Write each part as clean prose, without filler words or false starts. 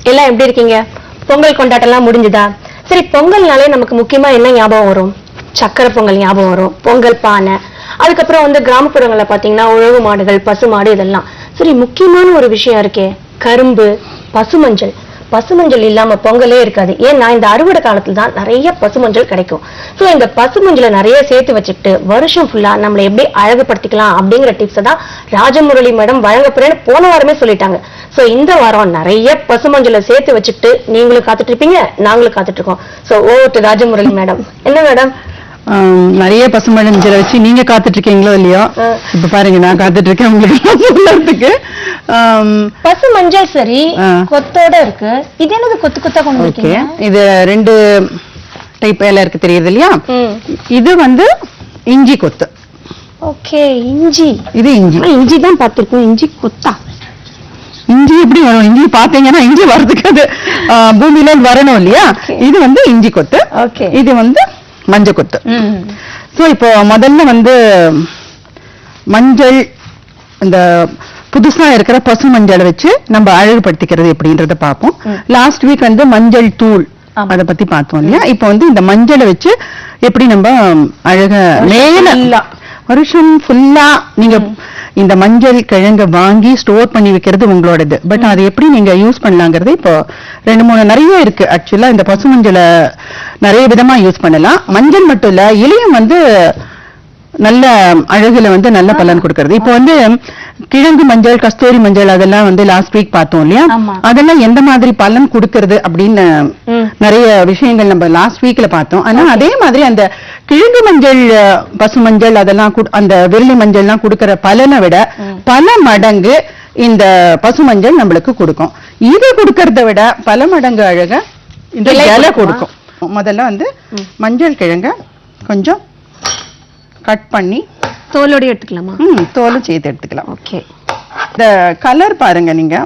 எல்லாம் எப்படி இருக்கீங்க? பொங்கல் கொண்டாட்டம்லாம் முடிஞ்சுதா? சரி, பொங்கல்னாலே நமக்கு முக்கியமா என்ன ஞாபகம் வரும்? சக்கரை பொங்கல் ஞாபகம் வரும், பொங்கல் பானை, அதுக்கப்புறம் வந்து கிராமப்புறங்கள்ல பாத்தீங்கன்னா உழவு மாடுகள், பசு மாடு, இதெல்லாம். சரி, முக்கியமான ஒரு விஷயம் இருக்கே, கரும்பு, பசுமஞ்சள். பசுமஞ்சள் இல்லாம பொங்கலே இருக்காது. ஏன்னா இந்த அறுவடை காலத்துல தான் நிறைய பசுமஞ்சள் கிடைக்கும். சோ இந்த பசுமஞ்சளை நிறைய சேர்த்து வச்சுக்கிட்டு வருஷம் ஃபுல்லா நம்மளை எப்படி அழகுபடுத்திக்கலாம் அப்படிங்கிற டிப்ஸ் தான் ராஜமுரளி மேடம் வழங்க போறேன்னு போன வாரமே சொல்லிட்டாங்க. சோ இந்த வாரம் நிறைய பசுமஞ்சளை சேர்த்து வச்சுக்கிட்டு நீங்களும் காத்துட்டு இருப்பீங்க, நாங்களும் காத்துட்டு இருக்கோம். So over to Rajamurali madam. என்ன மேடம்? நிறைய பசுமஞ்சளை வச்சு நீங்க காத்துட்டு இருக்கீங்களோ இல்லையோ, இப்ப பாருங்க நான் காத்துட்டு இருக்கேன் உங்களுக்கு. பசு மஞ்சள் சரி கொத்தோட இருக்கு, இது என்னது கொத்து கொத்தா கொண்டு இருக்கீங்க? இது 2 டைப் இலை இருக்கு, தெரியுது இல்லையா? இது வந்து இஞ்சி கொத்து. ஓகே, இஞ்சி. இது இஞ்சி தான் பார்த்திருக்கோம், இஞ்சி கொத்தா. இஞ்சி எப்படி வரும்? இஞ்சி பாத்தீங்கன்னா இஞ்சி வரதுக்கு அது பூமியில வரணும் இல்லையா? இது வந்து இஞ்சி கொத்து. இது வந்து மஞ்சள் கொத்து. சோ இப்போ முதல்ல வந்து மஞ்சள், இந்த புதுசா இருக்கிற பசு மஞ்சளை வச்சு நம்ம அழகுபடுத்திக்கிறது எப்படின்றத பார்ப்போம். லாஸ்ட் வீக் வந்து மஞ்சள் தூள் அதை பத்தி பார்த்தோம் இல்லையா? இப்ப வந்து இந்த மஞ்சளை வச்சு எப்படி நம்ம அழக மேல வருஷம் ஃபுல்லா நீங்க இந்த மஞ்சள் கிழங்க வாங்கி ஸ்டோர் பண்ணி வைக்கிறது உங்களோடது. பட் அது எப்படி நீங்க யூஸ் பண்ணலாங்கிறது இப்போ 2-3 நிறைய இருக்கு. ஆக்சுவலா இந்த பசு மஞ்சளை நிறைய விதமா யூஸ் பண்ணலாம். மஞ்சள் மட்டும் இல்ல, இலையும் வந்து நல்ல அழகுல வந்து நல்ல பலன் கொடுக்கறது. இப்போ வந்து கிழங்கு மஞ்சள், கஸ்தூரி மஞ்சள் அதெல்லாம் வந்து லாஸ்ட் வீக் பார்த்தோம் இல்லையா? அதெல்லாம் எந்த மாதிரி பலன் கொடுக்கறது அப்படின்னு நிறைய விஷயங்கள் நம்ம லாஸ்ட் வீக்ல பார்த்தோம். ஆனா அதே மாதிரி அந்த கிழங்கு மஞ்சள், பசு மஞ்சள், அதெல்லாம் அந்த வெள்ளி மஞ்சள்லாம் கொடுக்கற பலனை விட பல மடங்கு இந்த பசு மஞ்சள் நம்மளுக்கு கொடுக்கும். இது கொடுக்கறத விட பல மடங்கு அழக இந்த இலை கொடுக்கும். முதல்ல வந்து மஞ்சள் கிழங்க கொஞ்சம் கட் பண்ணி தோலோட எடுத்துக்கலாமா? தோலும் சேர்த்து எடுத்துக்கலாம். ஓகே. இந்த கலர் பாருங்க, நீங்க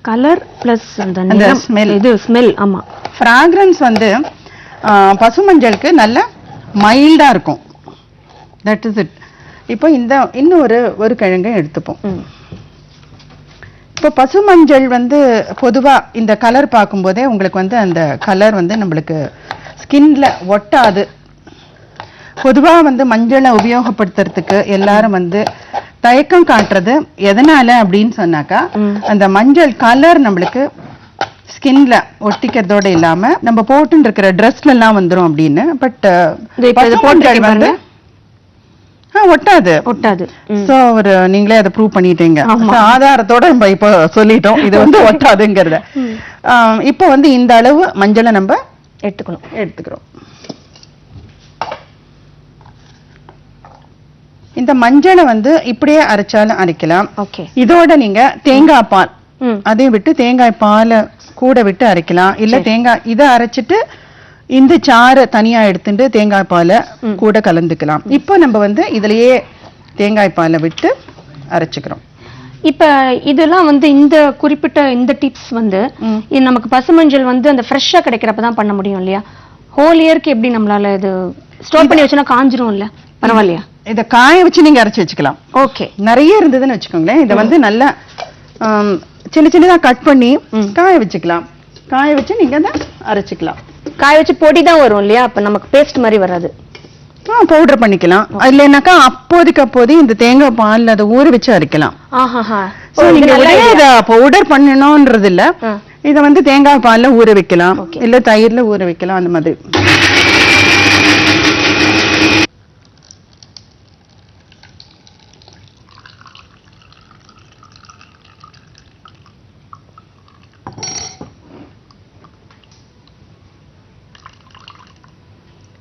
கலர் பிளஸ் அந்த ஸ்மெல், இது ஸ்மெல். ஆமா, ஃப்ராக்ரன்ஸ் வந்து பசு மஞ்சளுக்கு நல்ல மைல்டா இருக்கும். That is it. இப்போ இந்த இன்னொரு கிழங்கை எடுத்துப்போம். இப்போ பசு மஞ்சள் வந்து பொதுவா இந்த கலர் பார்க்கும்போதே உங்களுக்கு வந்து அந்த கலர் வந்து நம்மளுக்கு ஸ்கின்ல ஒட்டாது. பொதுவா வந்து மஞ்சளை உபயோகப்படுத்துறதுக்கு எல்லாரும் வந்து தயக்கம் காட்டுறது எதனால அப்படின்னு சொன்னாக்கா, அந்த மஞ்சள் கலர் நம்மளுக்கு ஸ்கின்ல ஒட்டிக்கிறதோட இல்லாம நம்ம போட்டு இருக்கிற ட்ரெஸ்ல எல்லாம் வந்துரும் அப்படின்னு. பட் வந்து ஒட்டாது. சோ நீங்களே அதை ப்ரூவ் பண்ணிட்டீங்க, ஆதாரத்தோட நம்ம இப்போ சொல்லிட்டோம் இது வந்து ஒட்டாதுங்கிறத. இப்போ வந்து இந்த அளவு மஞ்சளை நம்ம எடுத்துக்கிறோம். இந்த மஞ்சளை வந்து இப்படியே அரைச்சாலும் அரைக்கலாம். இதோட நீங்க தேங்காய் பால் அதையும் விட்டு தேங்காய் பாலை கூட விட்டு அரைக்கலாம். இல்ல தேங்காய் இதை அரைச்சிட்டு இந்த சாறை தனியா எடுத்துட்டு தேங்காய் பாலை கூட கலந்துக்கலாம். இப்போ நம்ம வந்து இதுலயே தேங்காய் பாலை விட்டு அரைச்சுக்கிறோம். இப்ப இதெல்லாம் வந்து இந்த குறிப்பிட்ட இந்த டிப்ஸ் வந்து நமக்கு பசுமஞ்சள் வந்து அந்த ஃப்ரெஷ்ஷா கிடைக்கிறப்பதான் பண்ண முடியும் இல்லையா? ஹோல் இயருக்கு எப்படி நம்மளால இது ஸ்டோர் பண்ணி வச்சோன்னா காஞ்சிரும் இல்ல? பரவாயில்லையா? இத காய வச்சு நீங்க அரைச்சு வச்சுக்கலாம். ஓகே. நிறைய இருந்ததுன்னு வச்சுக்கோங்களேன், இதை வந்து நல்லா சின்ன சின்னதா கட் பண்ணி காய வச்சுக்கலாம். காய வச்சு நீங்க அதை அரைச்சுக்கலாம். காய வச்சு பொடி தான் வரும் இல்லையா? அப்ப நமக்கு பேஸ்ட் மாதிரி வராது. பவுடர் பண்ணிக்கலாம். இல்லைன்னாக்கா அப்போதைக்கு இந்த தேங்காய் பால் அதை ஊற வச்சு அரைக்கலாம். நீங்க பவுடர் பண்ணணும்ன்றது இல்ல, இத வந்து தேங்காய் பால்ல ஊற வைக்கலாம், இல்ல தயிர்ல ஊற வைக்கலாம், அந்த மாதிரி.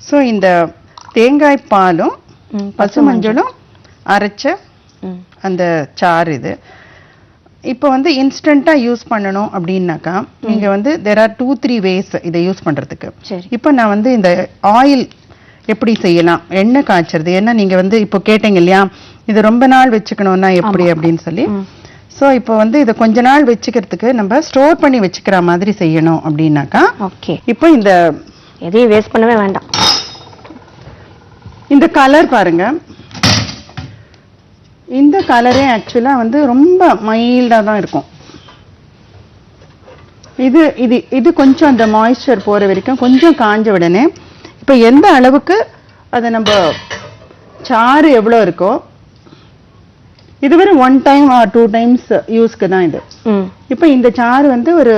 ஸோ இந்த தேங்காய் பாலும் பசு மஞ்சளும் அரைச்ச அந்த சாறு இது. இப்போ வந்து இன்ஸ்டண்டா யூஸ் பண்ணணும் அப்படின்னாக்கா நீங்க வந்து there are 2-3 ways இதை யூஸ் பண்றதுக்கு. இப்போ நான் வந்து இந்த ஆயில் எப்படி செய்யலாம், எண்ணெய் காய்ச்சறது. ஏன்னா நீங்க வந்து இப்போ கேட்டீங்க இல்லையா, இது ரொம்ப நாள் வச்சுக்கணும்னா எப்படி அப்படின்னு சொல்லி. ஸோ இப்போ வந்து இதை கொஞ்ச நாள் வச்சுக்கிறதுக்கு நம்ம ஸ்டோர் பண்ணி வச்சுக்கிற மாதிரி செய்யணும் அப்படின்னாக்கா, இப்போ இந்த எதையும் வேஸ்ட் பண்ணவே வேண்டாம். இந்த கலர் பாருங்க, இந்த கலரே ஆக்சுவலா வந்து ரொம்ப மைல்டா தான் இருக்கும். இது இது இது கொஞ்சம் அந்த மாய்ஸ்சர் போற வரைக்கும் கொஞ்சம் காஞ்ச உடனே இப்ப எந்த அளவுக்கு அதை நம்ம சாறு எவ்வளவு இருக்கோ இது வெறும் 1 டைம் ஆர் 2 டைம்ஸ் யூஸ்க்கு தான் இது. இப்ப இந்த சாறு வந்து ஒரு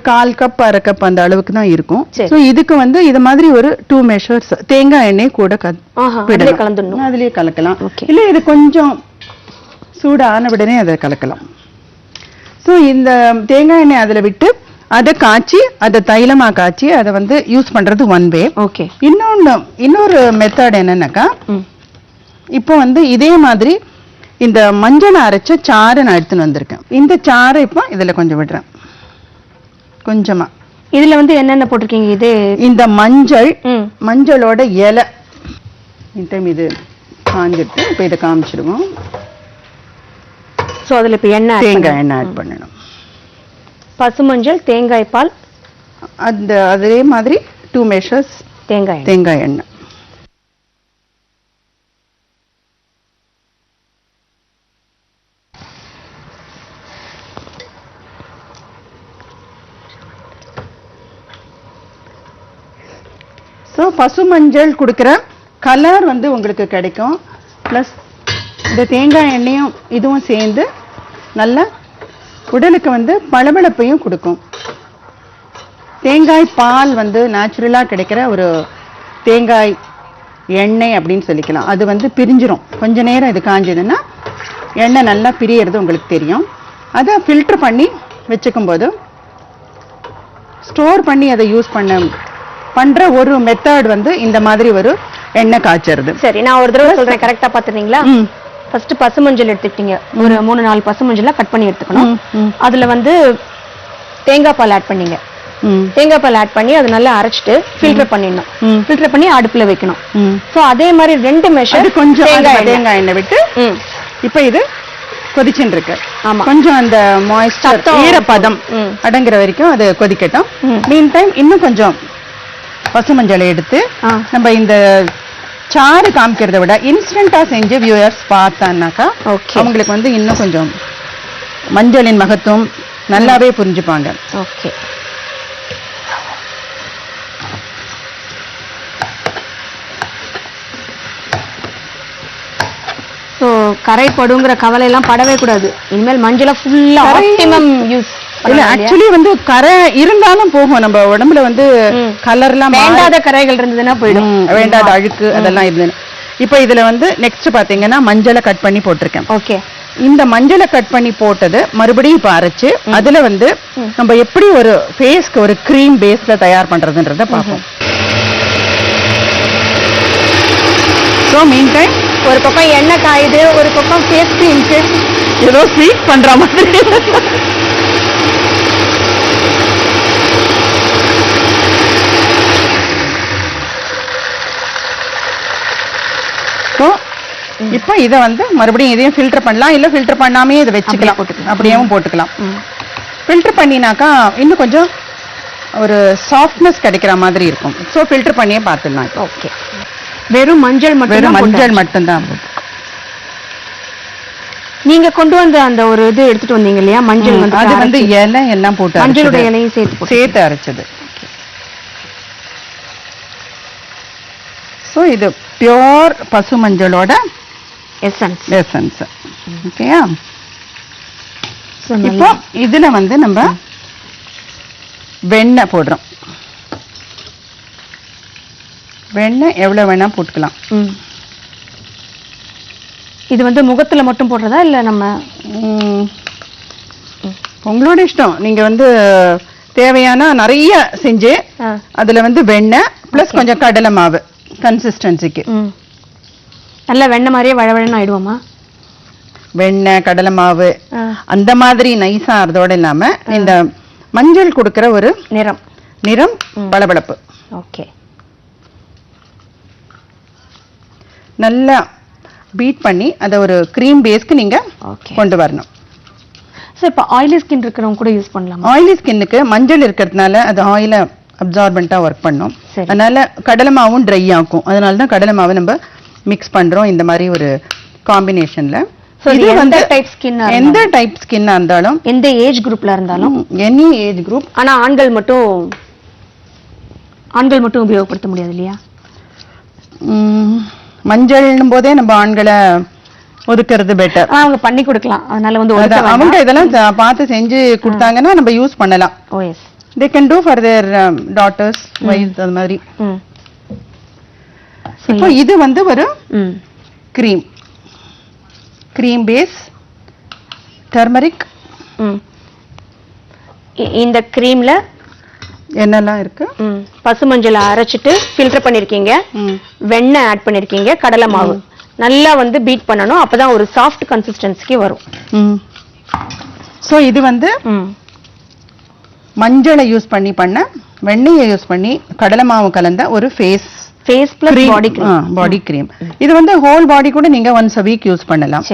1/4 கப் 1/2 கப் அந்த அளவுக்கு தான் இருக்கும். சோ இதுக்கு வந்து இது மாதிரி ஒரு 2 மெஷர்ஸ் தேங்காய் எண்ணெய் கூட கலந்துடணும். அதுலயே கலக்கலாம். இல்ல இது கொஞ்சம் சூடான உடனே அதை கலக்கலாம். சோ இந்த தேங்காய் எண்ணெய் அதுல விட்டு அதை காய்ச்சி அதை தைலமா காய்ச்சி அதை வந்து யூஸ் பண்றது ஒன் வே. ஓகே. இன்னொரு மெத்தட் என்னன்னாக்கா இப்போ வந்து இதே மாதிரி இந்த மஞ்சள் அரைச்ச சாறை நான் எடுத்துன்னு வந்திருக்கேன். இந்த சாறை இப்போ இதுல கொஞ்சம் விடுறேன். கொஞ்சமா இதுல வந்து என்னென்ன போட்டிருக்கீங்க? இது இந்த மஞ்சளோட இலை இந்த டைம் இது காஞ்சிட்டு இப்போ இதை காமிச்சிடுவோம். சோ அதுல இப்ப தேங்காய் எண்ணெய் ஆட் பண்ணணும். பசுமஞ்சள், தேங்காய் பால், அதே மாதிரி 2 மெஷர்ஸ் தேங்காய் எண்ணெய். ஸோ பசுமஞ்சள் கொடுக்குற கலர் வந்து உங்களுக்கு கிடைக்கும். ப்ளஸ் இந்த தேங்காய் எண்ணெயும் இதுவும் சேர்ந்து நல்ல உடலுக்கு வந்து பளபளப்பையும் கொடுக்கும். தேங்காய் பால் வந்து நேச்சுரலாக கிடைக்கிற ஒரு தேங்காய் எண்ணெய் அப்படின்னு சொல்லிக்கலாம். அது வந்து பிரிஞ்சிரும். கொஞ்ச நேரம் இது காஞ்சதுன்னா எண்ணெய் நல்லா பிரியறது உங்களுக்கு தெரியும். அதை ஃபில்டர் பண்ணி வச்சுக்கும் போது ஸ்டோர் பண்ணி அதை யூஸ் பண்ற ஒரு மெத்தட் வந்து இந்த மாதிரி ஒரு எண்ணெய் காய்ச்சறது. சரி, நான் ஒரு தடவை சொல்றேன், கரெக்டா பாத்துறீங்களா? ஃபர்ஸ்ட் பசுமஞ்சள் எடுத்துக்கிட்டீங்க. ஒரு 3-4 பசுமஞ்சளா கட் பண்ணி எடுத்துக்கணும். அதுல வந்து தேங்காய் பால் ஆட் பண்ணீங்க. தேங்காய் பால் ஆட் பண்ணி அதை நல்லா அரைச்சிட்டு ஃபில்டர் பண்ணிடணும். ஃபில்டர் பண்ணி அடுப்புல வைக்கணும். சோ அதே மாதிரி 2 மெஷர் கொஞ்சம் தேங்காய் எண்ணெய் விட்டு இப்ப இது கொதிச்சுட்டு இருக்கு. கொஞ்சம் அந்த மாய்ஸ்சர் ஈரப்பதம் அடங்குற வரைக்கும் அது கொதிக்கட்டும். மீன் டைம் இன்னும் கொஞ்சம் பசுமஞ்சளை எடுத்து நம்ம இந்த சாறு காமிக்கிறத விட இன்ஸ்டன்டா செஞ்சு வியூயர்ஸ் பார்த்தான்னாக்கா அவங்களுக்கு வந்து இன்னும் கொஞ்சம் மஞ்சளின் மகத்துவம் நல்லாவே புரிஞ்சுப்பாங்க. ஓகே. சோ கரை படுங்கிற கவலை எல்லாம் படவே கூடாது. இனிமேல் மஞ்சளை ஃபுல்லா ஆப்டிமம் யூஸ். இல்ல ஆக்சுவலி வந்து கரை இருந்தாலும் போகும். நம்ம உடம்புல வந்து கலர்லாம் வேண்டாத கரைகள் இருந்ததுன்னா போயிடும். வேண்டாத அழுக்கு அதெல்லாம் இருந்தது. இப்ப இதுல வந்து நெக்ஸ்ட் பாத்தீங்கன்னா மஞ்சளை கட் பண்ணி போட்டிருக்கேன். ஓகே. இந்த மஞ்சளை கட் பண்ணி போட்டது மறுபடியும் இப்ப அரைச்சு அதுல வந்து நம்ம எப்படி ஒரு ஃபேஸ்க்கு ஒரு கிரீம் பேஸ்ல தயார் பண்றதுன்றத பார்ப்போம். ஸோ மீன் டைம் ஒரு பக்கம் எண்ணெய் காயுது, ஒரு பக்கம் ஃபேஸ் கிரீம்க்கு ஏதோ ஸ்வீட் பண்ற மாதிரி. இப்போ இதை வந்து மறுபடியும் இதையும் ஃபில்டர் பண்ணலாம். இல்ல ஃபில்டர் பண்ணாமே இதை வச்சுக்கலாம், அப்படியேவும் போட்டுக்கலாம். ஃபில்டர் பண்ணினாக்கா இன்னும் கொஞ்சம் ஒரு சாஃப்ட்னஸ் கிடைக்கிற மாதிரி இருக்கும். ஸோ ஃபில்டர் பண்ணியே பார்த்துடலாம். ஓகே. வெறும் மஞ்சள் மட்டும்தான். நீங்க கொண்டு வந்த அந்த ஒரு இது எடுத்துட்டு வந்தீங்க இல்லையா, மஞ்சள் வந்து அது வந்து இலை எல்லாம் போட்டு மஞ்சளோட இலையும் சேர்த்து அரைச்சது. ஸோ இது பியோர் பசு மஞ்சளோட எசன்ஸ். ஓகேயா? இப்போ இதுல வந்து நம்ம வெண்ணெய் போடுறோம். வெண்ணெய் எவ்வளவு வேணா போட்டுக்கலாம். இது வந்து முகத்துல மட்டும் போடுறதா இல்ல நம்ம உங்களோட இஷ்டம். நீங்க வந்து தேவையான நிறைய செஞ்சு அதுல வந்து வெண்ணெய் பிளஸ் கொஞ்சம் கடலை மாவு கன்சிஸ்டன்சிக்கு. நல்ல வெண்ணெய் மாதிரியே வழவழன்னு ஆயிடுவோமா? வெண்ணெய் கடலை மாவு அந்த மாதிரி நைஸா அதோட இல்லாம இந்த மஞ்சள் கொடுக்கிற ஒரு நிறம் பளபளப்பு. ஓகே. நல்லா பீட் பண்ணி அதை ஒரு கிரீம் பேஸ்க்கு நீங்க கொண்டு வரணும். சோ இப்போ ஆயிலி ஸ்கின் இருக்கிறவங்க கூட யூஸ் பண்ணலாம். ஆயிலி ஸ்கின்னுக்கு மஞ்சள் இருக்கிறதுனால அது ஆயில அப்சார்பண்டா ஒர்க் பண்ணும். அதனால கடலை மாவும் ட்ரை ஆகும். அதனால தான் கடலை மாவை நம்ம மிக்ஸ் பண்றோம் இந்த மாதிரி ஒரு காம்பினேஷன்ல. இது வந்து டைப் ஸ்கின், எந்த டைப் ஸ்கின்னா இருந்தாலும், எந்த ஏஜ் குரூப்ல இருந்தாலும், எனி ஏஜ் குரூப். ஆனா ஆண்கள் மட்டும் உபயோகப்படுத்த முடியாது இல்லையா? மஞ்சள்னும் போதே நம்ம ஆண்களை ஒதுக்குறது பெட்டர். அவங்க பண்ணி கொடுக்கலாம், அதனால வந்து அவங்க இதெல்லாம் பார்த்து செஞ்சு கொடுத்தாங்கன்னா நம்ம யூஸ் பண்ணலாம். ஓ S, they can do for their daughters, wives, அது மாதிரி. இப்போ இது வந்து ஒரு cream base turmeric. இந்த creamல என்னெல்லாம் இருக்கு? பசுமஞ்சளை அரைச்சிட்டு ஃபில்டர் பண்ணிருக்கீங்க, வெண்ணெய் ஆட் பண்ணிருக்கீங்க, கடலை மாவு நல்லா வந்து பீட் பண்ணனும், அப்பதான் ஒரு சாஃப்ட் கன்சிஸ்டன்சிக்கு வரும். சோ இது வந்து மஞ்சளை யூஸ் பண்ண வெண்ணெயை யூஸ் பண்ணி கடலை மாவு கலந்த ஒரு ஃபேஸ் பிளஸ் பாடி கிரீம். இது வந்து ஹோல் பாடி கூட நீங்க ஒன்ஸ் a வீக் யூஸ் பண்ணலாம்.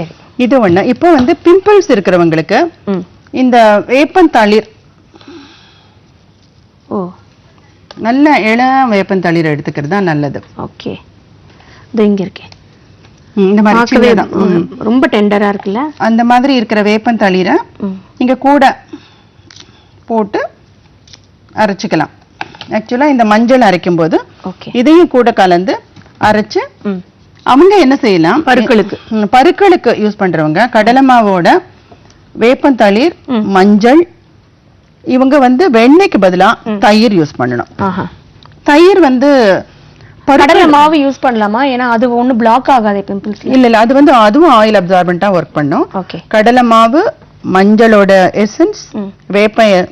இது ஒண்ணு. இப்போ வந்து பிம்பிள்ஸ் இருக்கிறவங்களுக்கு இந்த வேப்பந்தளிர், நல்ல இளம் வேப்பந்தளிர் எடுத்துக்கிறது தான் நல்லது. ஓகே, இது இங்க இருக்கு. இந்த மாதிரி ரொம்ப டெண்டரா இருக்குல்ல, அந்த மாதிரி இருக்கிற வேப்பந்தளிரை நீங்க கூட போட்டு அரைச்சுக்கலாம். ஆக்சுவலா இந்த மஞ்சள் அரைக்கும் போது இதையும் கூட கலந்து அரைச்சு அவங்க என்ன செய்யலாம், பருக்களுக்கு யூஸ் பண்றவங்க கடலை மாவோட வேப்பந்தளிர், மஞ்சள், இவங்க வந்து வெண்ணெய்க்கு பதிலா தயிர் யூஸ் பண்ணணும். தயிர் வந்து கடலை மாவு யூஸ் பண்ணலாமா? ஏன்னா அது ஒண்ணு பிளாக் ஆகாது பிம்பிள்ஸ். இல்ல அது வந்து அதுவும் ஆயில் அப்சார்பன்ட்டா ஒர்க் பண்ணும். கடலை மாவு, மஞ்சளோட எசன்ஸ்,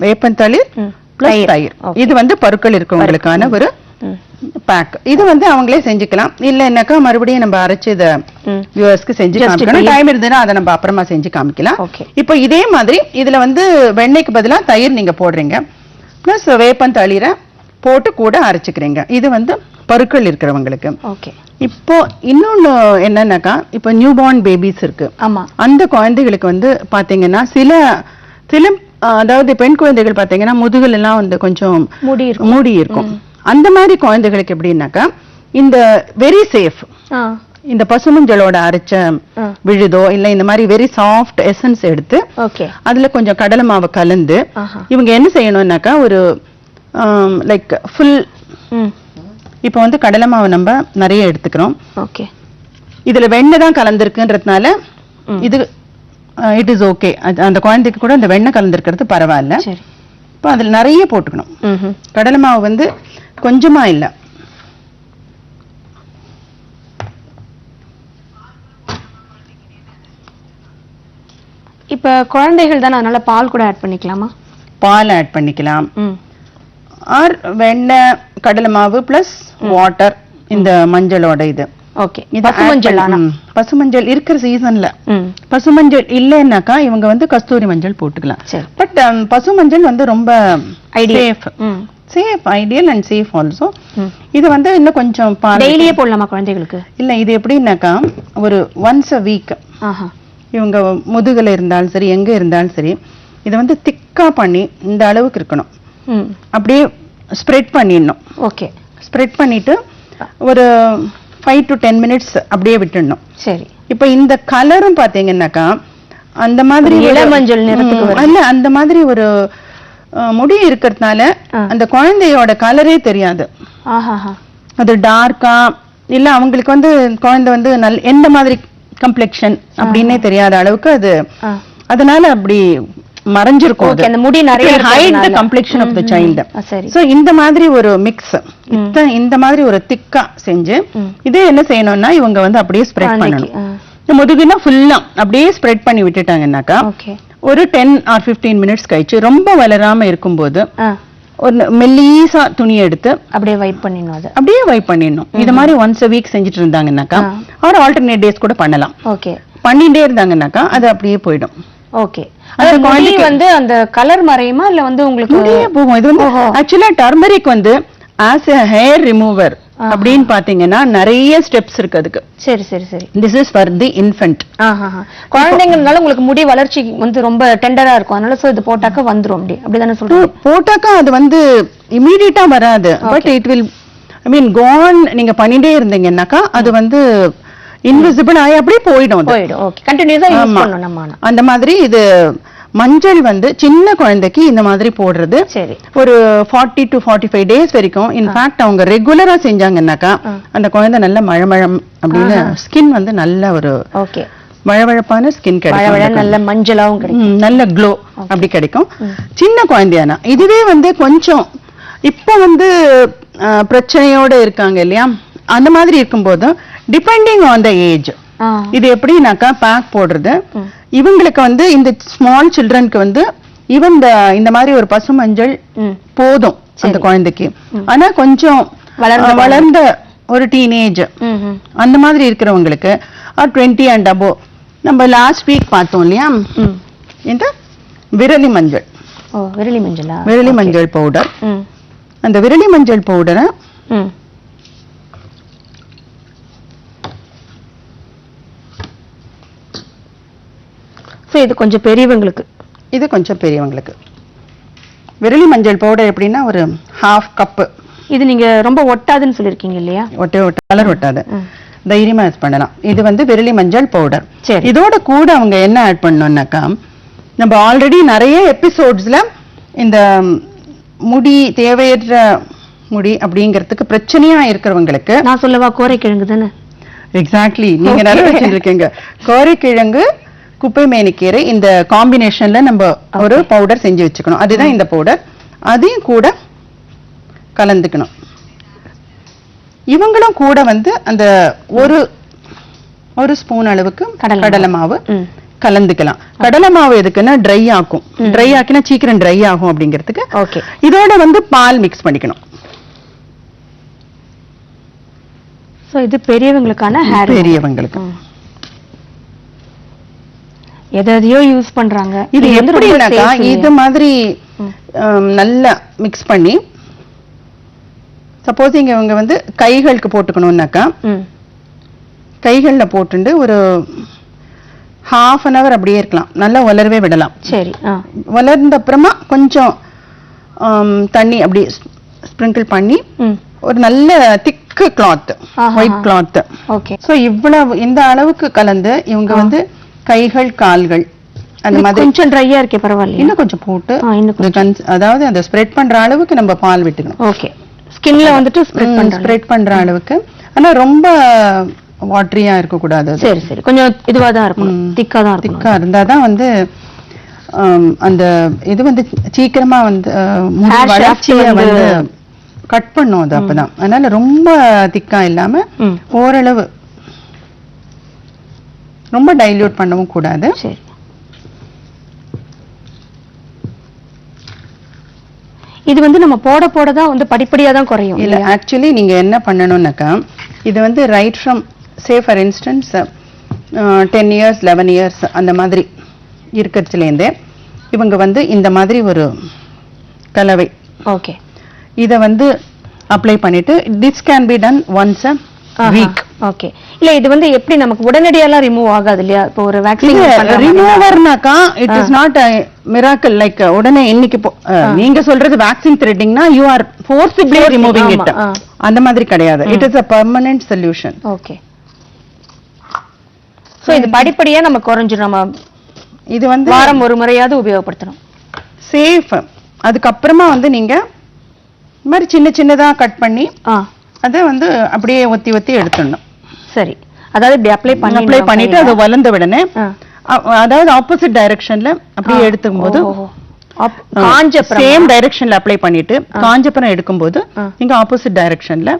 வேப்பந்தளிர் பிளஸ் தயிர், இது வந்து பருக்கள் இருக்கவங்களுக்கான ஒரு பேக். இது வந்து அவங்களே செஞ்சுக்கலாம். இல்லைன்னாக்கா மறுபடியும் நம்ம அரைச்சு இதை வியூவர்ஸ்க்கு செஞ்சு காமிக்கணும். டைம் இருந்ததுன்னா அதை நம்ம அப்புறமா செஞ்சு காமிக்கலாம். இப்போ இதே மாதிரி இதுல வந்து வெண்ணெய்க்கு பதிலா தயிர் நீங்க போடுறீங்க, பிளஸ் வேப்பந்தளிரை போட்டு கூட அரைச்சுக்கிறீங்க. இது வந்து பருக்கள் இருக்கிறவங்களுக்கு. இப்போ இன்னொன்னு என்னன்னாக்கா, இப்போ நியூ பார்ன் பேபிஸ் இருக்கு, அந்த குழந்தைகளுக்கு வந்து பாத்தீங்கன்னா சில அதாவது பெண் குழந்தைகள் பாத்தீங்கன்னா முதுகுல எல்லாம் வந்து கொஞ்சம் மூடி இருக்கும். அந்த மாதிரி குழந்தைகளுக்கு எப்படின்னாக்கா இந்த வெரி சேஃப், இந்த பசுமஞ்சளோட அரைச்ச விழுதோ இல்ல இந்த மாதிரி வெரி சாஃப்ட் எசன்ஸ் எடுத்து அதுல கொஞ்சம் கடலை மாவு கலந்து இவங்க என்ன செய்யணும்னாக்கா ஒரு லைக் ஃபுல், இப்ப வந்து கடலை மாவு நம்ம நிறைய எடுத்துக்கிறோம். இதுல வெண்ணெய் தான் கலந்துருக்குன்றதுனால இது இட் இஸ் ஓகே. அந்த குழந்தைக்கு கூட அந்த வெண்ணெய் கலந்துருக்கிறது பரவாயில்ல. இப்ப அதுல நிறைய போட்டுக்கணும். கடலை மாவு வந்து கொஞ்சமா இல்ல. இப்ப குழந்தைகள் தானே, அதனால பால் கூட ஆட் பண்ணிக்கலாமா? பால் ஆட் பண்ணிக்கலாம். ஆர் வெண்ணெய், கடலை மாவு பிளஸ் வாட்டர், இந்த மஞ்சளோட இது. பசுமஞ்சள் இருக்கிற சீசன்ல, பசுமஞ்சள் இல்லைன்னாக்கா இவங்க வந்து கஸ்தூரி மஞ்சள் போட்டுக்கலாம். பட் பசுமஞ்சள் வந்து ரொம்ப safe, ideal and safe also. இது வந்து இன்னும் கொஞ்சம் டெய்லியே போடலாமா குழந்தைகளுக்கு? இல்ல, இது எப்படின்னாக்கா ஒரு ஒன்ஸ் a வீக் இவங்க முதுகுல இருந்தாலும் சரி எங்க இருந்தாலும் சரி இதை வந்து திக்கா பண்ணி இந்த அளவுக்கு இருக்கணும், அப்படியே ஸ்ப்ரெட் பண்ணிடணும். ஸ்ப்ரெட் பண்ணிட்டு ஒரு 5 to 10 minutes அப்படியே விட்டுடணும். சரி. இப்ப இந்த கலரும் பாத்தீங்கன்னாக்கா அந்த மாதிரி இளமஞ்சள் நிறத்துக்கு இல்ல, அந்த மாதிரி ஒரு முடி இருக்கிறதுனால அந்த குழந்தையோட கலரே தெரியாது. அது டார்க்கா இல்ல அவங்களுக்கு வந்து குழந்தை வந்து எந்த மாதிரி கம்ப்ளெக்ஷன் அப்படின்னே தெரியாத அளவுக்கு அது, அதனால அப்படி மறைஞ்சிருக்கும். அந்த முடி நிறைய hide the complexion of the child. So இந்த மாதிரி ஒரு மிக்ஸ், இந்த மாதிரி ஒரு திக்கா செஞ்சு இதே என்ன செய்யணும்னா இவங்க வந்து அப்படியே ஸ்ப்ரெட் பண்ணணும். முதுகுனா ஃபுல்லா அப்படியே ஸ்ப்ரெட் பண்ணி விட்டுட்டாங்கன்னாக்கா ஒரு 10 or 15 minutes கழிச்சு ரொம்ப வளராம இருக்கும்போது ஒரு மெல்லிசா துணியை எடுத்து அப்படியே வைப் பண்ணிடணும். இது மாதிரி ஒன்ஸ் a வீக் செஞ்சுட்டு இருந்தாங்கன்னாக்கா ஆர் ஆல்டர்னேட் டேஸ் கூட பண்ணலாம். பண்ணிட்டே இருந்தாங்கன்னாக்கா அது அப்படியே போயிடும். அந்த குழந்தைக்கு வந்து அந்த கலர் மறையுமா இல்ல வந்து உங்களுக்கு போகும்? இது வந்து ஆக்சுவலா டர்மரிக் வந்து ஆஸ் a ஹேர் ரிமூவர் அப்படின்னு பாத்தீங்கன்னா நிறைய ஸ்டெப்ஸ் இருக்கு அதுக்கு. சரி சரி சரி. This is for the infant. குழந்தைங்கனால உங்களுக்கு முடி வளர்ச்சி வந்து ரொம்ப டெண்டரா இருக்கும், அதனால சோ இது போட்டாக்க வந்துரும். அப்படிதானே சொல்றீங்க? போட்டாக்கா அது வந்து இமிடியேட்டா வராது, but it will, I mean gone நீங்க பண்ணிட்டே இருந்தீங்கன்னாக்கா அது வந்து இன்விசிபிள் ஆகி அப்படியே போயிடும் ஓகே கண்டினியூஸா யூஸ் பண்ணனும் நம்ம அந்த மாதிரி இது மஞ்சள் வந்து சின்ன குழந்தைக்கு இந்த மாதிரி போடுறது சரி ஒரு 40 to 45 டேஸ் வரைக்கும் இன்ஃபேக்ட் அவங்க ரெகுலரா செஞ்சாங்கன்னாக்கா அந்த குழந்தை நல்ல மழமழம் அப்படின்னு ஸ்கின் வந்து நல்ல ஒரு ஓகே வழவழப்பான ஸ்கின் கிடைக்கும் நல்ல மஞ்சளாவும் கிடைக்கும் நல்ல க்ளோ அப்படி கிடைக்கும் சின்ன குழந்தையானா இதுவே வந்து கொஞ்சம் இப்ப வந்து பிரச்சனையோட இருக்காங்க இல்லையா அந்த மாதிரி இருக்கும்போது டிபெண்டிங் ஆன் த ஏஜ் இது எப்படின்னாக்கா பேக் போடுறது இவங்களுக்கு வந்து இந்த ஸ்மால் சில்ட்ரனுக்கு வந்து ஈவன் இந்த மாதிரி ஒரு பசு மஞ்சள் போதும் அந்த குழந்தைக்கு ஆனா கொஞ்சம் வளர்ந்த ஒரு டீனேஜ் அந்த மாதிரி இருக்கிறவங்களுக்கு 20 and above நம்ம லாஸ்ட் வீக் பார்த்தோம் இல்லையா இந்த விரலி மஞ்சள் விரலி மஞ்சள் பவுடர் அந்த விரலி மஞ்சள் பவுடரை இது கொஞ்சம் பெரியவங்களுக்கு விரலி மஞ்சள் பவுடர் எப்படின்னா ஒரு 1/2 கப் இது நீங்க ரொம்ப ஒட்டாதுன்னு சொல்லிருக்கீங்க இல்லையா கலர் ஒட்டாது தைரியமா யூஸ் பண்ணலாம் இது வந்து விரலி மஞ்சள் பவுடர் இதோட கூட அவங்க என்ன ஆட் பண்ணணும்னாக்கா நம்ம ஆல்ரெடி நிறைய எபிசோட்ஸ்ல இந்த முடி தேவையற்ற முடி அப்படிங்கிறதுக்கு பிரச்சனையா இருக்கிறவங்களுக்கு நான் சொல்லவா கோரைக்கிழங்கு தானே எக்ஸாக்ட்லி நீங்க நல்லா வச்சிருக்கீங்க கோரைக்கிழங்கு குப்பை மேனிக்கீரை இந்த காம்பினேஷன்ல நம்ம ஒரு பவுடர் செஞ்சு வச்சுக்கணும் அதுதான் இந்த பவுடர் அதையும் கூட கலந்துக்கணும் இவங்களும் கூட வந்து அந்த ஒரு ஸ்பூன் அளவுக்கு கடலை மாவு கலந்துக்கலாம் கடலை மாவு எதுக்குன்னா ட்ரை ஆக்கும் ட்ரை ஆக்கினா சீக்கிரம் ட்ரை ஆகும் அப்படிங்கிறதுக்கு ஓகே இதோட வந்து பால் மிக்ஸ் பண்ணிக்கணும் சோ இது பெரியவங்களுக்கான ஹேர் பெரியவங்களுக்கு எதையோ யூஸ் பண்றாங்க இது எப்படின்னாக்கா இது மாதிரி நல்லா மிக்ஸ் பண்ணி சப்போஸ் இவங்க வந்து கைகளுக்கு போட்டுக்கணும்னாக்கா கைகள்ல போட்டுண்டு ஒரு 1/2 an hour அப்படியே இருக்கலாம் நல்லா வளரவே விடலாம் சரி வளர்ந்த அப்புறமா கொஞ்சம் தண்ணி அப்படி ஸ்ப்ரிங்கிள் பண்ணி ஒரு நல்ல திக்கு cloth white cloth okay so இவ்வளவு இந்த அளவுக்கு கலந்து இவங்க வந்து கைகள் கால்கள் அந்த மாதிரி கொஞ்சம் ட்ரையா இருக்கே பரவாயில்லை இன்னும் கொஞ்சம் போட்டு அதாவது அந்த ஸ்ப்ரெட் பண்ற அளவுக்கு நம்ம பால் விட்டுக்கணும் ஓகே ஸ்கின்ல வந்துட்டு ஸ்ப்ரெட் பண்ற அளவுக்கு ஆனா ரொம்ப வாட்டரியா இருக்க கூடாது சரி சரி கொஞ்சம் இதுவா தான் இருக்கும் திக்கா இருந்தாதான் வந்து அந்த இது வந்து சீக்கிரமா வந்து வளர்ச்சியை வந்து கட் பண்ணும் அது அப்பதான் அதனால ரொம்ப திக்கா இல்லாம ஓரளவு ரொம்ப டைல்யூட் பண்ணவும் கூடாது சரி இது வந்து நம்ம போட போட தான் வந்து படிப்படியா தான் குறையும் இல்ல ஆக்சுவலி நீங்க என்ன பண்ணணும்னாக்கா இது வந்து right from say for instance 10 years 11 years அந்த மாதிரி இருக்கிறதுலேருந்தே இவங்க வந்து இந்த மாதிரி ஒரு கலவை ஓகே இத வந்து அப்ளை பண்ணிட்டு this can be done once a week okay இல்ல இது வந்து எப்படி நமக்கு உடனடியாலாம் ரிமூவ் ஆகாது இல்லையா இப்போ ஒரு வேக்சின் ரிமூவர்னாக்கா it is not miracle like உடனே இன்னைக்கு நீங்க சொல்றது வேக்சின் த்ரெட்டிங்னா you are forcibly removing it அந்த மாதிரி கிடையாது it is a permanent solution okay so இது படிப்படியா நம்ம குறைஞ்சிரும் நம்ம இது வந்து வாரம் ஒரு முறையாவது உபயோகப்படுத்தணும் சேஃப் அதுக்கு அப்புறமா வந்து நீங்க இந்த மாதிரி சின்ன சின்னதா கட் பண்ணி அதை வந்து அப்படியே ஒத்தி ஒத்தி எடுத்துடணும் சரி அதாவது இப்படி அப்ளை பண்ணிட்டு அது வளர்ந்த உடனே அதாவது ஆப்போசிட் டைரக்ஷன்ல அப்படியே எடுக்கும்போது சேம் டைரக்ஷன்ல அப்ளை பண்ணிட்டு காஞ்சப்புறம் எடுக்கும்போது நீங்க ஆப்போசிட் டைரக்ஷன்ல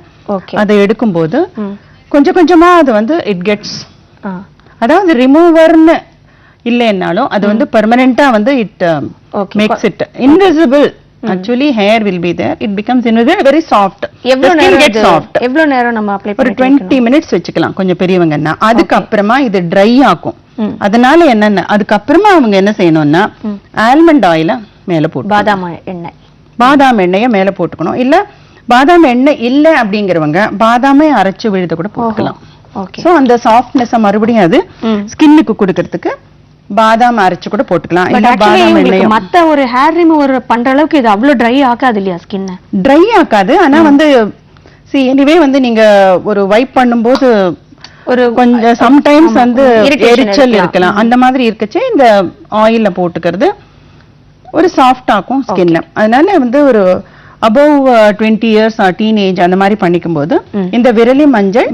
அதை எடுக்கும்போது கொஞ்சம் கொஞ்சமா அது வந்து இட் கெட்ஸ் அதாவது ரிமூவர்னு இல்லைன்னாலும் அது வந்து பெர்மனண்டா வந்து it makes it invisible actually hair will be there it becomes invisible very soft எவ்வளவு நேரம் நம்ம அப்ளை ஒரு 20 minutes வெச்சுக்கலாம் கொஞ்சம் பெரியவங்கன்னா அதுக்கு அப்புறமா இது dry ஆகும் அதனால என்னன்னா அதுக்கு அப்புறமா அவங்க என்ன செய்யணும்னா ஆல்மண்ட் ஆயில மேல போட்டு பாதாம் எண்ணெயை மேல போட்டுக்கணும் இல்ல பாதாம் எண்ணெய் இல்ல அப்படிங்கறவங்க பாதாமை அரைச்சு விழுத கூட போட்டுக்கலாம் சோ அந்த சாஃப்ட்னஸ் மறுபடியும் அது ஸ்கின்னுக்கு கொடுக்கிறதுக்கு பாதாம் அரைச்சு கூட போட்டுக்கலாம் இல்ல பாதாம் எண்ணெய் மத்த ஒரு ஹேர் ரிமூவர் பண்ற அளவுக்கு இது அவ்வளவு ட்ரை ஆகாது இல்லையா ஸ்கின் ட்ரை ஆகாது ஆனா வந்து எனிவே வந்து நீங்க ஒரு வைப் பண்ணும்போது ஒரு கொஞ்சம் சம்டைம்ஸ் வந்து எரிச்சல் இருக்கலாம். அந்த மாதிரி இருக்கச்சே இந்த ஆயில்ல போட்டுக்கிறது ஒரு சாஃப்ட் ஆக்கும் ஸ்கின். அதனால வந்து ஒரு above 20 years டீனேஜ் அந்த மாதிரி பண்ணிக்கும் போது இந்த விரலி மஞ்சள்,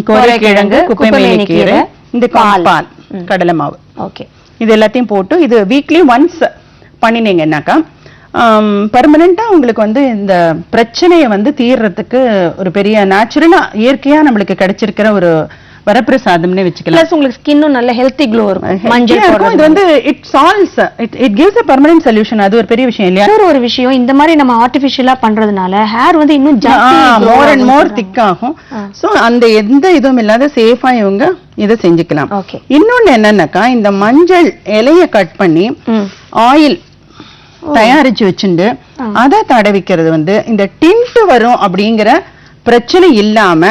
கோரைக்கிழங்கு, குப்பைமேனி கீரை, இந்த பால், கடலை மாவு, ஓகே, இது எல்லாத்தையும் போட்டு இது வீக்லி ஒன்ஸ் பண்ணினீங்கன்னாக்கா பர்மனண்டா உங்களுக்கு வந்து இந்த பிரச்சனையை வந்து தீர்றதுக்கு ஒரு பெரிய நேச்சுரலா இயற்கையா நம்மளுக்கு கிடைச்சிருக்கிற ஒரு வரப்பிரசாதம்னே வச்சுக்கலாம். பிளஸ் உங்களுக்கு ஸ்கின்னும் நல்ல ஹெல்த்தி க்ளோ இருக்கும். மஞ்சள் போடுறது இது வந்து it solves, it gives a permanent solution. அது ஒரு பெரிய விஷயம் இல்லையா? ஒரு விஷயம் இந்த மாதிரி நம்ம ஆர்டிஃபிஷியலா பண்றதுனால ஹேர் வந்து இன்னும் மோர் அண்ட் மோர் திக் ஆகும். சோ அந்த எந்த இதுவும் இல்லாத சேஃபா இவங்க இதை செஞ்சுக்கலாம். இன்னொன்னு என்னன்னாக்கா இந்த மஞ்சள் இலைய கட் பண்ணி ஆயில் தயாரிச்சு வச்சுண்டு அதை தடவிக்கிறது வந்து இந்த டிண்ட் வரும் அப்படிங்கிற பிரச்சனை இல்லாம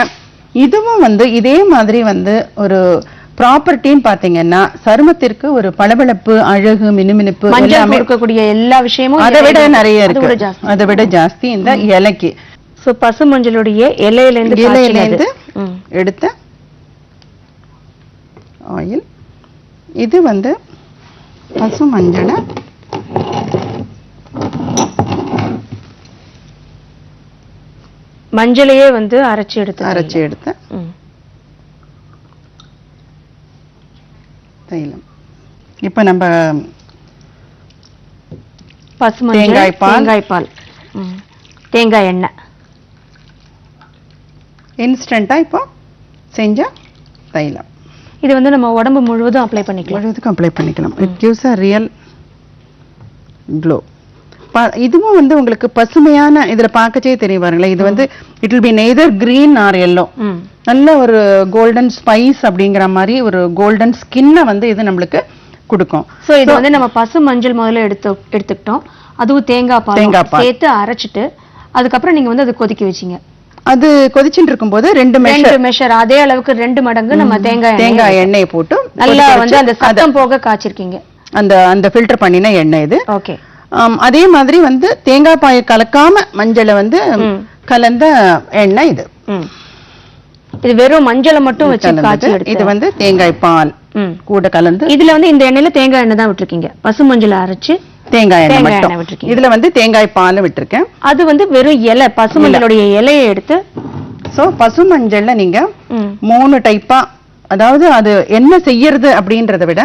இதுவும் வந்து இதே மாதிரி வந்து ஒரு ப்ராப்பர்ட்டின்னு பாத்தீங்கன்னா சருமத்திற்கு ஒரு பளபளப்பு, அழகு, மினுமினுப்பு எல்லாமே இருக்கக்கூடிய எல்லா விஷயமும் அதை விட நிறைய இருக்கு. அதை விட ஜாஸ்தி இந்த இலைக்கு. சோ பசு மஞ்சளுடைய இலையிலிருந்து எடுத்த ஆயில், இது வந்து பசு மஞ்சளை மஞ்சளையே வந்து அரைச்சு எடுத்த தைலம். இப்ப நம்ம தேங்காய் பால், தேங்காய் எண்ணெய் இன்ஸ்டன்டா இப்போ செஞ்ச தைலம். இது வந்து நம்ம உடம்பு முழுவதும் அப்ளை பண்ணிக்கலாம். It gives a real glow. இதுவும் வந்து உங்களுக்கு பசுமையான இதுல பார்க்கச்சே தெரியும் பாருங்களேன். இது வந்து it will be neither green or yellow. நல்ல ஒரு கோல்டன் ஸ்பைஸ் அப்படிங்கிற மாதிரி ஒரு கோல்டன் ஸ்கின்னை வந்து இது நம்மளுக்கு கொடுக்கும். சோ இது வந்து நம்ம பசு மஞ்சள் முதல்ல எடுத்துக்கிட்டோம். அதுவும் தேங்காய் பால் சேர்த்து அரைச்சிட்டு அதுக்கப்புறம் நீங்க வந்து அதை கொதிக்க வச்சீங்க. அது கொதிச்சுட்டு இருக்கும்போது ரெண்டு மெஷர் அதே அளவுக்கு 2 மடங்கு நம்ம தேங்காய் எண்ணெயை போட்டு நல்லா வந்து அந்த சத்தம் போக காய்ச்சிருக்கீங்க. அந்த ஃபில்டர் பண்ணின எண்ணெய் இது. ஓகே. அதே மாதிரி வந்து தேங்காய் பாயை கலக்காம மஞ்சளை வந்து கலந்த எண்ணெய் இது. இது வெறும் மஞ்சளை மட்டும் வச்சு காய்ச்சி எடுத்து இது வந்து தேங்காய் பால் கூட கலந்து இதுல வந்து இந்த எண்ணெயில தேங்காய் எண்ணெய் தான் விட்டுருக்கீங்க. பசு மஞ்சளை அரைச்சு தேங்காய் எண்ணெய் மட்டும் விட்டுருக்கீங்க. இதுல வந்து தேங்காய் பால் விட்டுருக்கேன். அது வந்து வெறும் இலை, பசு மஞ்சளுடைய இலையை எடுத்து. சோ பசு மஞ்சள்ல நீங்க 3 டைப்பா, அதாவது அது என்ன செய்யறது அப்படின்றத விட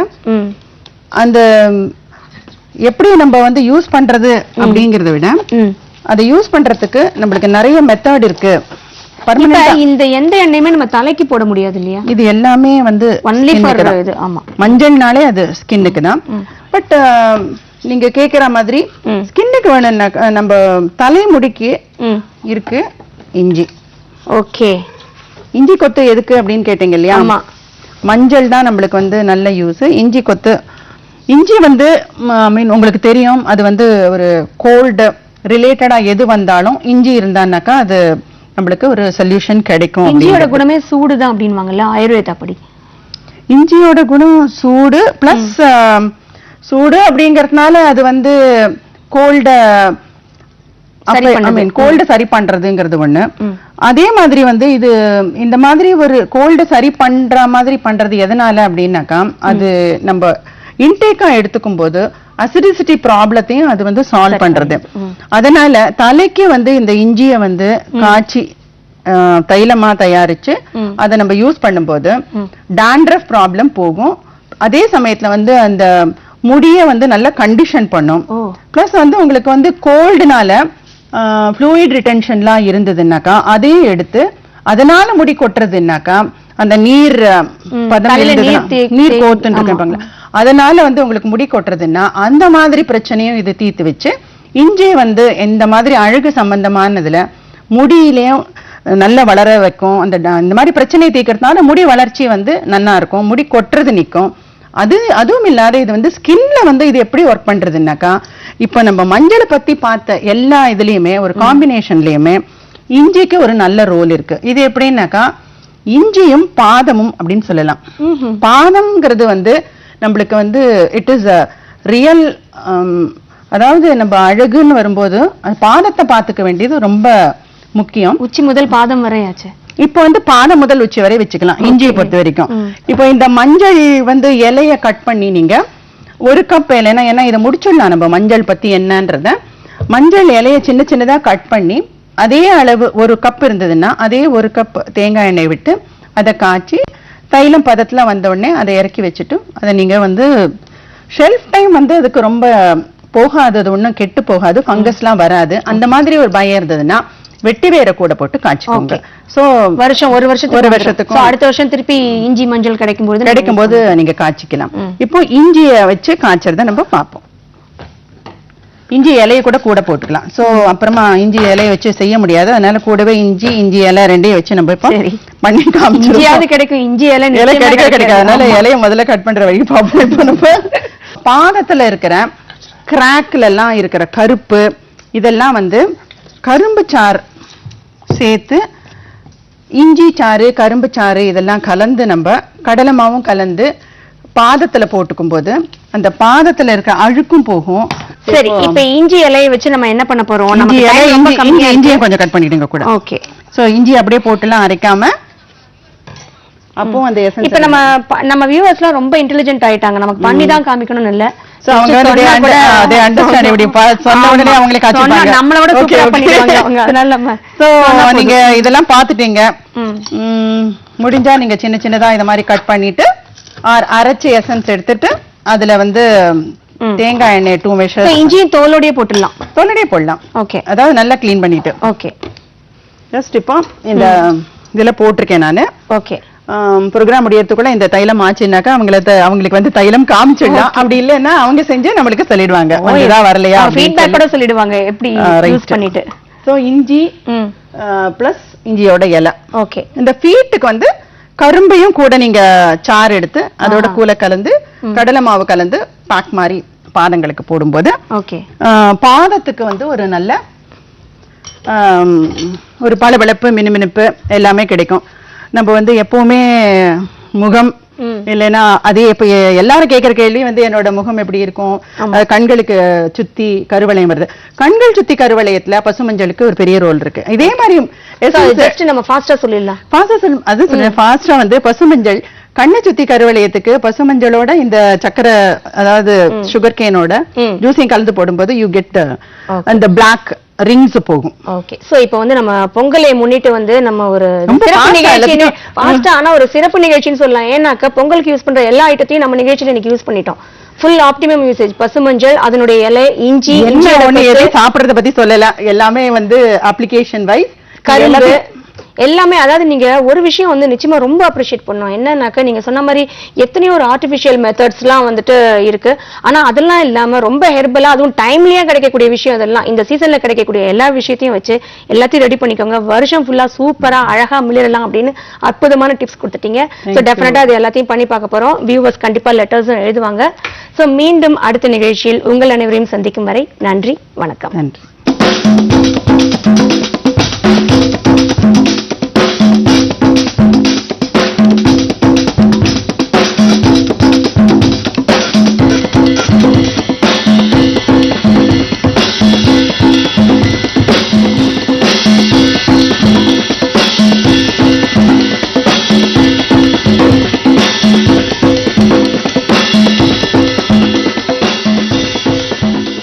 அந்த எப்படி நம்ம வந்து யூஸ் பண்றது அப்படிங்கறத விட அதை யூஸ் பண்றதுக்கு நம்மளுக்கு நிறைய மெத்தட் இருக்கு. இந்த எந்த எண்ணெயுமே நம்ம தலைக்கு போட முடியாது இல்லையா? இது எல்லாமே வந்து ஒன்லி ஃபார் இது. ஆமா, மஞ்சள்னாலே அது ஸ்கின்னுக்கு தான். பட் நீங்க கேக்குற மாதிரி ஸ்கின்னுக்கு வேணும்னா நம்ம தலைமுடிக்கு இருக்கு இஞ்சி. ஓகே. இஞ்சி கொத்து எதுக்கு அப்படின்னு கேட்டீங்க இல்லையா? ஆமா, மஞ்சள் தான் நம்மளுக்கு வந்து நல்ல யூஸ். இஞ்சி கொத்து, இஞ்சி வந்து மீன் உங்களுக்கு தெரியும், அது வந்து ஒரு கோல்டு ரிலேட்டடா எது வந்தாலும் இஞ்சி இருந்தான்னாக்கா அது நம்மளுக்கு ஒரு சொல்யூஷன் கிடைக்கும். இஞ்சியோட குணமே சூடு தான் அப்படின்வாங்கல்ல ஆயுர்வேத படி. இஞ்சியோட குணம் சூடு பிளஸ் சூடு அப்படிங்கறதுனால அது வந்து கோல்டு சரி பண்றதுங்கிறது ஒண்ணு. அதே மாதிரி வந்து இது இந்த மாதிரி ஒரு கோல்டு சரி பண்ற மாதிரி பண்றது எதனால அப்படின்னாக்கா அது நம்ம இன்டேக்கா எடுத்துக்கும் போது அசிடிசிட்டி ப்ராப்ளத்தையும் அது வந்து சால்வ் பண்றது. அதனால தலைக்கு வந்து இந்த இஞ்சிய வந்து காய்ச்சி தைலமா தயாரிச்சு அதை நம்ம யூஸ் பண்ணும்போது டாண்ட்ரஃப் ப்ராப்ளம் போகும். அதே சமயத்துல வந்து அந்த முடிய வந்து நல்ல கண்டிஷன் பண்ணும். பிளஸ் வந்து உங்களுக்கு வந்து கோல்டுனால ஃப்ளூயிட் ரிட்டென்ஷன்லாம் இருந்ததுன்னாக்கா அதையும் எடுத்து அதனால முடி கொட்டுறதுன்னாக்கா அந்த நீர் நீர் கோத்துன்னு இருப்பாங்க, அதனால வந்து உங்களுக்கு முடி கொட்டுறதுன்னா அந்த மாதிரி பிரச்சனையும் இது தீர்த்து வச்சு இஞ்சியை வந்து இந்த மாதிரி அழகு சம்பந்தமானதுல முடியிலையும் நல்லா வளர வைக்கும். இந்த மாதிரி பிரச்சனையை தீர்க்கறதுனால முடி வளர்ச்சி வந்து நல்லா இருக்கும், முடி கொட்டுறது நிற்கும். அதுவும் இல்லாத இது வந்து ஸ்கின்ல வந்து இது எப்படி ஒர்க் பண்றதுன்னாக்கா இப்ப நம்ம மஞ்சளை பத்தி பார்த்த எல்லா இதுலயுமே ஒரு காம்பினேஷன்லயுமே இஞ்சிக்கு ஒரு நல்ல ரோல் இருக்கு. இது எப்படின்னாக்கா இஞ்சியும் பாதமும் அப்படின்னு சொல்லலாம். பாதம்ங்கிறது வந்து நம்மளுக்கு வந்து இட் இஸ் அ ரியல், அதாவது நம்ம அழகுன்னு வரும்போது பாதத்தை பார்த்துக்க வேண்டியது ரொம்ப முக்கியம். உச்சி முதல் பாதம் வரையாச்சு. இப்போ வந்து பாதம் முதல் உச்சி வரை வச்சுக்கலாம் இஞ்சியை பொறுத்த வரைக்கும். இப்போ இந்த மஞ்சள் வந்து இலைய கட் பண்ணி நீங்க 1 கப் இலைனா, ஏன்னா இதை முடிச்சிடலாம் நம்ம மஞ்சள் பத்தி என்னன்றத. மஞ்சள் இலைய சின்ன சின்னதா கட் பண்ணி அதே அளவு 1 கப் இருந்ததுன்னா அதே 1 கப் தேங்காய் எண்ணெய் விட்டு அதை காய்ச்சி தைலம் பதத்துல வந்த உடனே அதை இறக்கி வச்சுட்டு அதை நீங்க வந்து ஷெல்ஃப் டைம் வந்து அதுக்கு ரொம்ப போகாது, அது ஒன்றும் கெட்டு போகாது, ஃபங்கஸ்லாம் வராது. அந்த மாதிரி ஒரு பயம் இருந்ததுன்னா வெட்டி வேற கூட போட்டு காய்ச்சிக்கோங்க. சோ வருஷம் ஒரு வருஷத்துக்கு அடுத்த வருஷம் திருப்பி இஞ்சி மஞ்சள் கிடைக்கும் போது நீங்க காய்ச்சிக்கலாம். இப்போ இஞ்சிய வச்சு காய்ச்சறத நம்ம பார்ப்போம். இஞ்சி இலையை கூட போட்டுக்கலாம். சோ அப்புறமா இஞ்சி இலையை வச்சு செய்ய முடியாது, அதனால கூடவே இஞ்சி இலை ரெண்டையும் வச்சு நம்ம இப்போ பண்ணி காமிச்சிருவோம். கிடைக்கும் இஞ்சி இலை கிடைக்காது, அதனால இலையை முதல்ல கட் பண்ற வழி பார்ப்போம். இப்போ நம்ம பாதத்துல இருக்கிற கிராக்ல எல்லாம் இருக்கிற கருப்பு இதெல்லாம் வந்து கரும்பு சாறு சேர்த்து இஞ்சி சாறு கரும்பு சாறு இதெல்லாம் கலந்து நம்ம கடலை மாவும் கலந்து பாதத்துல போட்டுக்கும் போது அந்த பாதத்துல இருக்க அழுக்கும் போகும். சரி, இப்ப இஞ்சி இலையை வச்சு நம்ம என்ன பண்ண போறோம்? இஞ்சியை கொஞ்சம் கட் பண்ணிடுங்க கூட. ஓகே. சோ இஞ்சி அப்படியே போட்டுலாம் அரைக்காம அப்போ அந்த எசன்ஸ். இப்ப நம்ம வியூவர்ஸ்லாம் ரொம்ப இன்டெலிஜென்ட் ஆயிட்டாங்க, நமக்கு பண்ணி தான் காமிக்கணும்னு இல்ல. சோ அவங்க they understand இப்படி சொன்ன உடனே அவங்களே காட்சிப்பாங்க, நம்மளோட சூப்பரா பண்ணிடுவாங்க அவங்க. அதனால சோ நீங்க இதெல்லாம் பாத்துட்டீங்க. முடிஞ்சா நீங்க சின்ன சின்னதா இந்த மாதிரி கட் பண்ணிட்டு அரைச்சு எசன்ஸ் எடுத்துட்டு அதுல வந்து தேங்காய் எண்ணெய் 2 measures. இஞ்சியும் தோலோடயே போடலாம். ஓகே. அதாவது நல்லா க்ளீன் பண்ணிட்டு. ஓகே. ஜஸ்ட் இப்போ இந்த இதுல போட்டிருக்கேன் நானு. ஓகே. ப்ரோக்ராம் முடியறதுக்குள்ள இந்த தைலம் ஆச்சுனாக்கா அவங்களுக்கு வந்து தைலம் காமிச்சிடலாம். அப்படி இல்லைன்னா அவங்க செஞ்சு நம்மளுக்கு சொல்லிடுவாங்க வந்துதா வரலையா, ஃபீட்பேக் கூட சொல்லிடுவாங்க எப்படி யூஸ் பண்ணிட்டு. சோ இஞ்சி பிளஸ் இஞ்சியோட இலை. ஓகே. இந்த ஃபீட்டுக்கு வந்து கரும்பையும் கூட நீங்க சாறு எடுத்து அதோட கூல கலந்து கடலை மாவு கலந்து பேக் மாதிரி பாதங்களுக்கு போடும்போது ஓகே பாதத்துக்கு வந்து ஒரு நல்ல ஒரு பளபளப்பு மினுமினுப்பு எல்லாமே கிடைக்கும். நம்ம வந்து எப்பவுமே முகம் இல்லைன்னா அதே இப்ப எல்லாரும் கேட்கிற கேள்வி வந்து என்னோட முகம் எப்படி இருக்கும், கண்களுக்கு சுத்தி கருவளையம் வருது. கண்கள் சுத்தி கருவளையத்துல பசுமஞ்சளுக்கு ஒரு பெரிய ரோல் இருக்கு. இதே மாதிரி நம்ம ஃபாஸ்டா சொல்லிடலாம். அது ஃபாஸ்டா வந்து பசுமஞ்சள் கண்ணை சுத்தி கருவளையத்துக்கு பசுமஞ்சளோட இந்த சக்கரை அதாவது சுகர் கேனோட ஜூஸையும் கலந்து போடும்போது யூ கெட் அந்த பிளாக் ரிங்ஸ் போகும். ஓகே. சோ இப்போ வந்து நம்ம பொங்கலை முன்னிட்டு வந்து நம்ம ஒரு சிறப்பு நிகழ்ச்சி ஃபாஸ்டா ஆனா ஒரு சிறப்பு நிகழ்ச்சின்னு சொல்லலாம். ஏன்னாக்க பொங்கலுக்கு யூஸ் பண்ற எல்லா ஐட்டத்தையும் நம்ம நிகழ்ச்சியில இன்னைக்கு யூஸ் பண்ணிட்டோம். Full optimum usage. பசுமஞ்சள், அதனுடைய இலை, இஞ்சி சாப்பிடுறத பத்தி சொல்லல, எல்லாமே வந்து அப்ளிகேஷன் வைஸ் கரும்பு எல்லாமே. அதாவது நீங்க ஒரு விஷயம் வந்து நிச்சயமா ரொம்ப அப்ரிஷியேட் பண்ணோம். என்னன்னாக்க நீங்க சொன்ன மாதிரி எத்தனையோ ஒரு ஆர்டிபிஷியல் மெத்தட்ஸ்லாம் வந்துட்டு இருக்கு. ஆனா அதெல்லாம் இல்லாம ரொம்ப ஹெர்பலா அதுவும் டைம்லயே கிடைக்கக்கூடிய விஷயம் அதெல்லாம் இந்த சீசன்ல கிடைக்கக்கூடிய எல்லா விஷயத்தையும் வச்சு எல்லாத்தையும் ரெடி பண்ணிக்கோங்க. வருஷம் ஃபுல்லா சூப்பரா அழகா மிளிரலாம் அப்படின்னு அற்புதமான டிப்ஸ் கொடுத்துட்டீங்க. ஸோ டெஃபினட்டா அது எல்லாத்தையும் பண்ணி பார்க்க போறோம். வியூவர்ஸ் கண்டிப்பா லெட்டர்ஸும் எழுதுவாங்க. ஸோ மீண்டும் அடுத்த நிகழ்ச்சியில் உங்கள் அனைவரையும் சந்திக்கும் வரை நன்றி, வணக்கம். நன்றி.